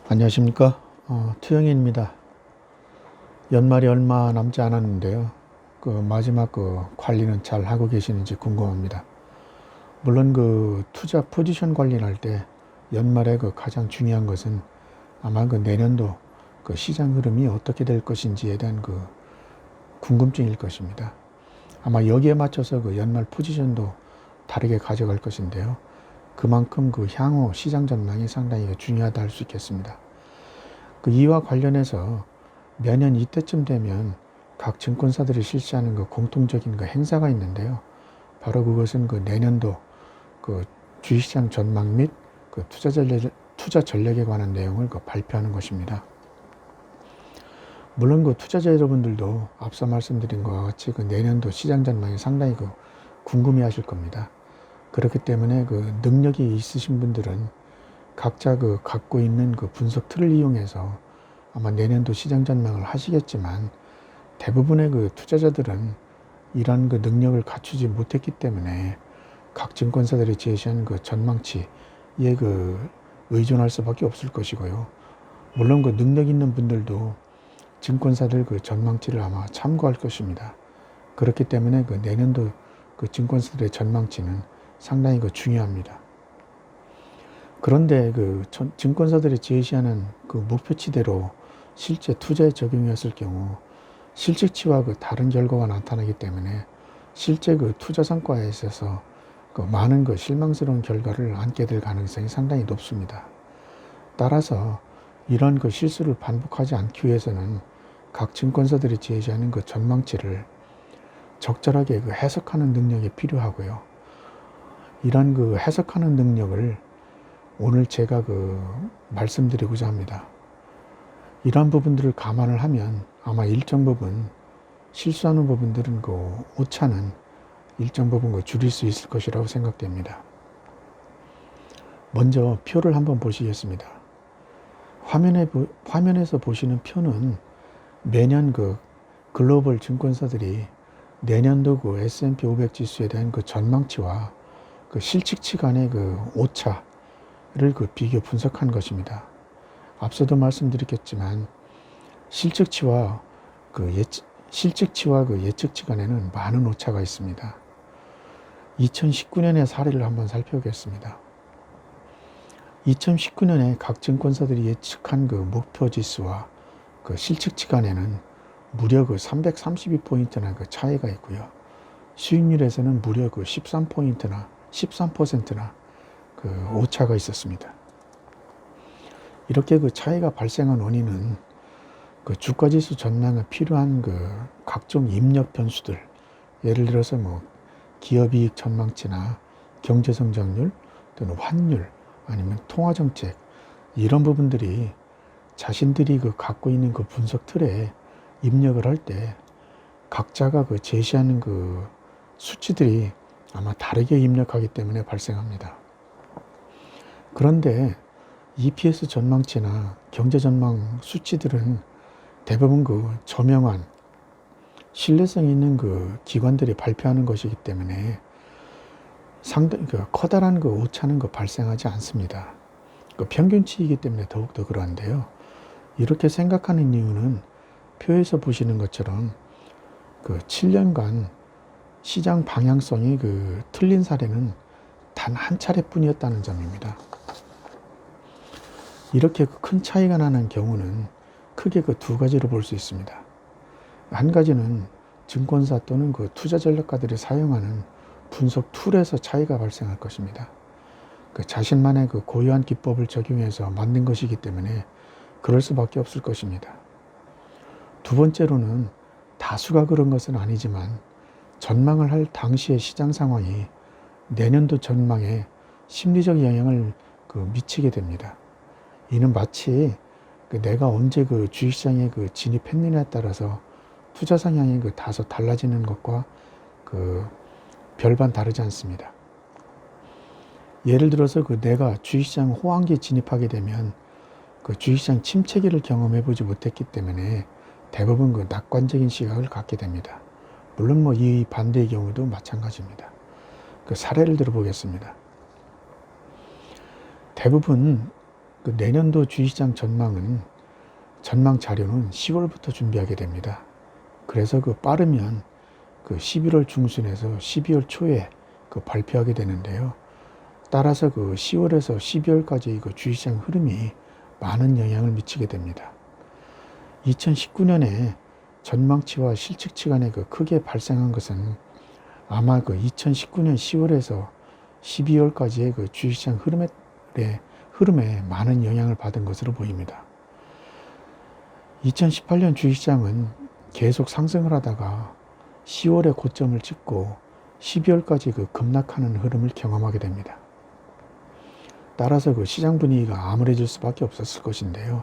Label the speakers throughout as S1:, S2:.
S1: 안녕하십니까. 투영인입니다. 연말이 얼마 남지 않았는데요. 마지막 관리는 잘 하고 계시는지 궁금합니다. 물론 투자 포지션 관리할 때 연말에 가장 중요한 것은 아마 내년도 시장 흐름이 어떻게 될 것인지에 대한 궁금증일 것입니다. 아마 여기에 맞춰서 연말 포지션도 다르게 가져갈 것인데요. 그만큼 향후 시장 전망이 상당히 중요하다 할 수 있겠습니다. 이와 관련해서 매년 이때쯤 되면 각 증권사들이 실시하는 공통적인 행사가 있는데요. 바로 그것은 내년도 주식시장 전망 및 투자 전략에 관한 내용을 발표하는 것입니다. 물론 투자자 여러분들도 앞서 말씀드린 것과 같이 내년도 시장 전망이 상당히 궁금해 하실 겁니다. 그렇기 때문에 능력이 있으신 분들은 각자 갖고 있는 분석 틀을 이용해서 아마 내년도 시장 전망을 하시겠지만, 대부분의 투자자들은 이러한 능력을 갖추지 못했기 때문에 각 증권사들이 제시한 전망치에 의존할 수밖에 없을 것이고요. 물론 능력 있는 분들도 증권사들 전망치를 아마 참고할 것입니다. 그렇기 때문에 내년도 증권사들의 전망치는 상당히 중요합니다. 그런데 증권사들이 제시하는 목표치대로 실제 투자에 적용했을 경우 실측치와 다른 결과가 나타나기 때문에 실제 투자 성과에 있어서 많은 실망스러운 결과를 안게 될 가능성이 상당히 높습니다. 따라서 이런 실수를 반복하지 않기 위해서는 각 증권사들이 제시하는 전망치를 적절하게 해석하는 능력이 필요하고요. 이런 해석하는 능력을 오늘 제가 말씀드리고자 합니다. 이러한 부분들을 감안을 하면 아마 일정 부분 실수하는 부분들은 오차는 일정 부분 줄일 수 있을 것이라고 생각됩니다. 먼저 표를 한번 보시겠습니다. 화면에서 보시는 표는 매년 글로벌 증권사들이 내년도 S&P 500 지수에 대한 전망치와 실측치 간의 오차를 비교 분석한 것입니다. 앞서도 말씀드렸겠지만 실측치와 예측치 간에는 많은 오차가 있습니다. 2019년의 사례를 한번 살펴보겠습니다. 2019년에 각 증권사들이 예측한 목표 지수와 실측치 간에는 무려 332포인트나 차이가 있고요. 수익률에서는 무려 13%나 오차가 있었습니다. 이렇게 차이가 발생한 원인은 주가지수 전망에 필요한 각종 입력 변수들, 예를 들어서 기업이익 전망치나 경제성장률 또는 환율 아니면 통화정책, 이런 부분들이 자신들이 갖고 있는 분석 틀에 입력을 할 때 각자가 제시하는 수치들이 아마 다르게 입력하기 때문에 발생합니다. 그런데 EPS 전망치나 경제 전망 수치들은 대부분 저명한 신뢰성 있는 기관들이 발표하는 것이기 때문에 상당히 커다란 오차는 발생하지 않습니다. 평균치이기 때문에 더욱더 그러한데요. 이렇게 생각하는 이유는 표에서 보시는 것처럼 7년간 시장 방향성이 틀린 사례는 단 한 차례뿐이었다는 점입니다. 이렇게 큰 차이가 나는 경우는 크게 두 가지로 볼 수 있습니다. 한 가지는 증권사 또는 투자 전략가들이 사용하는 분석 툴에서 차이가 발생할 것입니다. 자신만의 고유한 기법을 적용해서 만든 것이기 때문에 그럴 수밖에 없을 것입니다. 두 번째로는 다수가 그런 것은 아니지만 전망을 할 당시의 시장 상황이 내년도 전망에 심리적 영향을 미치게 됩니다. 이는 마치 내가 언제 주식시장에 진입했느냐에 따라서 투자 성향이 다소 달라지는 것과 별반 다르지 않습니다. 예를 들어서 내가 주식시장 호황기에 진입하게 되면 주식시장 침체기를 경험해 보지 못했기 때문에 대부분 낙관적인 시각을 갖게 됩니다. 물론 이 반대의 경우도 마찬가지입니다. 사례를 들어보겠습니다. 대부분 그 내년도 주식시장 전망 자료는 10월부터 준비하게 됩니다. 그래서 그 빠르면 그 11월 중순에서 12월 초에 그 발표하게 되는데요. 따라서 그 10월에서 12월까지 그 주식시장 흐름이 많은 영향을 미치게 됩니다. 2019년에 전망치와 실측치 간에 그 크게 발생한 것은 아마 그 2019년 10월에서 12월까지의 그 주식시장 흐름에 많은 영향을 받은 것으로 보입니다. 2018년 주식시장은 계속 상승을 하다가 10월에 고점을 찍고 12월까지 그 급락하는 흐름을 경험하게 됩니다. 따라서 그 시장 분위기가 암울해질 수밖에 없었을 것인데요.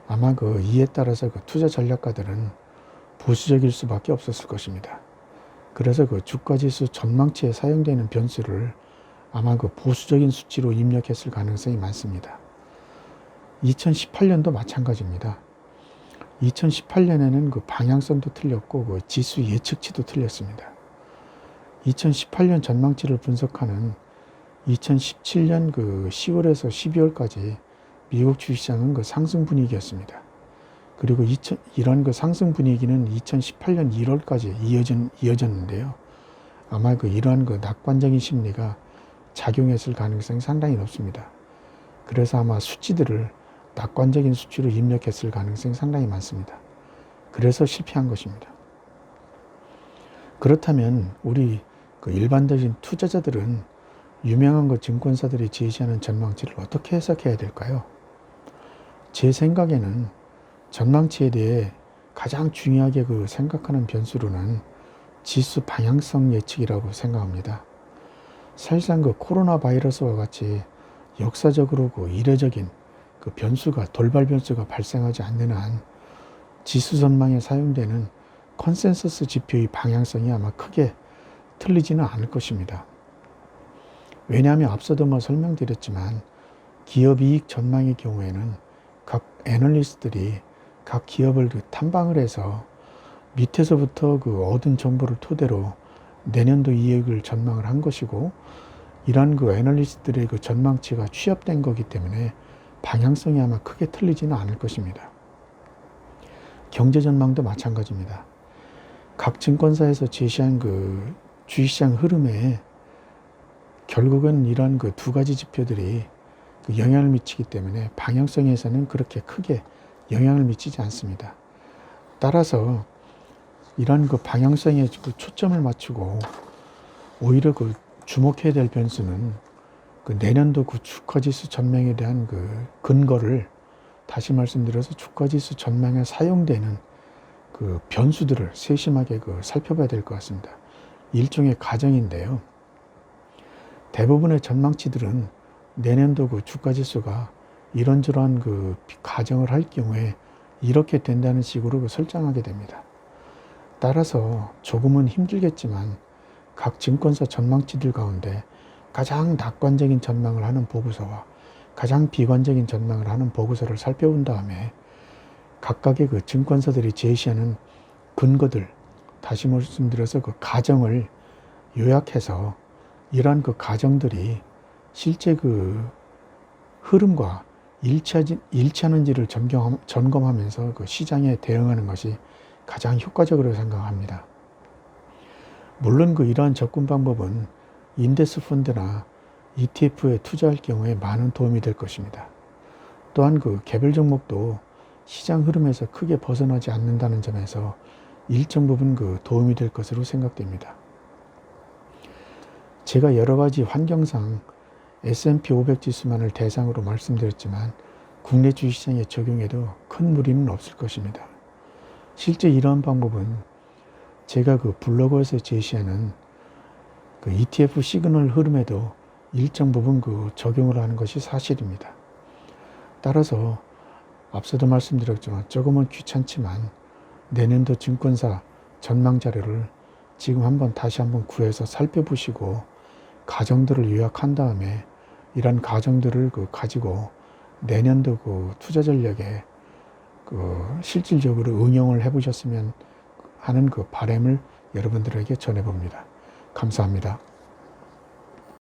S1: 아마 그 이에 따라서 그 투자 전략가들은 보수적일 수밖에 없었을 것입니다. 그래서 그 주가지수 전망치에 사용되는 변수를 아마 그 보수적인 수치로 입력했을 가능성이 많습니다. 2018년도 마찬가지입니다. 2018년에는 그 방향성도 틀렸고 그 지수 예측치도 틀렸습니다. 2018년 전망치를 분석하는 2017년 그 10월에서 12월까지 미국 주식시장은 그 상승 분위기였습니다. 그리고 이런 그 상승 분위기는 2018년 1월까지 이어졌는데요. 아마 그 이러한 그 낙관적인 심리가 작용했을 가능성이 상당히 높습니다. 그래서 아마 수치들을 낙관적인 수치로 입력했을 가능성이 상당히 많습니다. 그래서 실패한 것입니다. 그렇다면 우리 그 일반적인 투자자들은 유명한 그 증권사들이 제시하는 전망치를 어떻게 해석해야 될까요? 제 생각에는 전망치에 대해 가장 중요하게 그 생각하는 변수로는 지수 방향성 예측이라고 생각합니다. 사실상 그 코로나 바이러스와 같이 역사적으로 그 이례적인 그 변수가 돌발 변수가 발생하지 않는 한 지수 전망에 사용되는 컨센서스 지표의 방향성이 아마 크게 틀리지는 않을 것입니다. 왜냐하면 앞서도 설명드렸지만 기업 이익 전망의 경우에는 각 애널리스트들이 각 기업을 탐방을 해서 밑에서부터 그 얻은 정보를 토대로 내년도 이익을 전망을 한 것이고, 이러한 그 애널리스트들의 그 전망치가 취합된 거기 때문에 방향성이 아마 크게 틀리지는 않을 것입니다. 경제 전망도 마찬가지입니다. 각 증권사에서 제시한 그 주식시장 흐름에 결국은 이런 그 두 가지 지표들이 그 영향을 미치기 때문에 방향성에서는 그렇게 크게 영향을 미치지 않습니다. 따라서 이런 그 방향성에 그 초점을 맞추고 오히려 그 주목해야 될 변수는 그 내년도 그 주가지수 전망에 대한 그 근거를, 다시 말씀드려서 주가지수 전망에 사용되는 그 변수들을 세심하게 그 살펴봐야 될 것 같습니다. 일종의 가정인데요. 대부분의 전망치들은 내년도 그 주가지수가 이런저런 그 가정을 할 경우에 이렇게 된다는 식으로 그 설정하게 됩니다. 따라서 조금은 힘들겠지만 각 증권사 전망치들 가운데 가장 낙관적인 전망을 하는 보고서와 가장 비관적인 전망을 하는 보고서를 살펴본 다음에 각각의 그 증권사들이 제시하는 근거들, 다시 말씀드려서 그 가정을 요약해서 이러한 그 가정들이 실제 그 흐름과 일치하는지를 점검하면서 그 시장에 대응하는 것이 가장 효과적으로 생각합니다. 물론 그 이러한 접근 방법은 인덱스 펀드나 ETF에 투자할 경우에 많은 도움이 될 것입니다. 또한 그 개별 종목도 시장 흐름에서 크게 벗어나지 않는다는 점에서 일정 부분 그 도움이 될 것으로 생각됩니다. 제가 여러 가지 환경상 S&P 500 지수만을 대상으로 말씀드렸지만 국내 주식시장에 적용해도 큰 무리는 없을 것입니다. 실제 이러한 방법은 제가 그 블로그에서 제시하는 그 ETF 시그널 흐름에도 일정 부분 그 적용을 하는 것이 사실입니다. 따라서 앞서도 말씀드렸지만 조금은 귀찮지만 내년도 증권사 전망 자료를 지금 다시 한번 구해서 살펴보시고 가정들을 요약한 다음에 이런 가정들을 그 가지고 내년도 그 투자 전략에 그 실질적으로 응용을 해보셨으면 하는 그 바람을 여러분들에게 전해봅니다. 감사합니다.